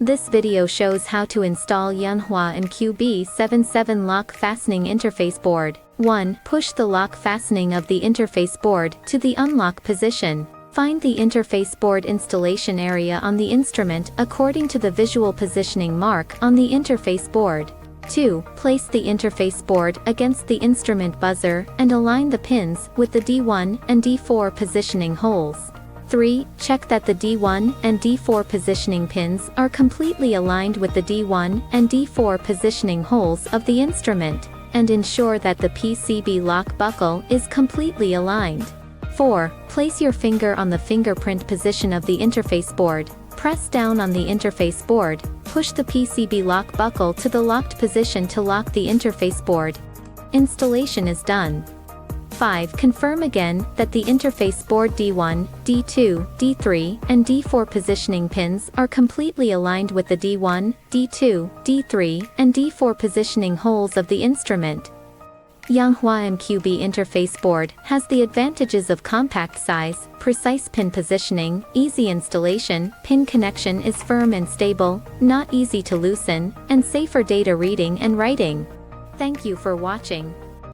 This video shows how to install Yanhua MQB-77 lock fastening interface board. 1. Push the lock fastening of the interface board to the unlock position. Find the interface board installation area on the instrument according to the visual positioning mark on the interface board. 2. Place the interface board against the instrument buzzer and align the pins with the D1 and D4 positioning holes. 3. Check that the D1 and D4 positioning pins are completely aligned with the D1 and D4 positioning holes of the instrument, and ensure that the PCB lock buckle is completely aligned. 4. Place your finger on the fingerprint position of the interface board. Press down on the interface board, push the PCB lock buckle to the locked position to lock the interface board. Installation is done. 5. Confirm again that the interface board D1, D2, D3, and D4 positioning pins are completely aligned with the D1, D2, D3, and D4 positioning holes of the instrument. Yanhua MQB interface board has the advantages of compact size, precise pin positioning, easy installation, pin connection is firm and stable, not easy to loosen, and safer data reading and writing. Thank you for watching.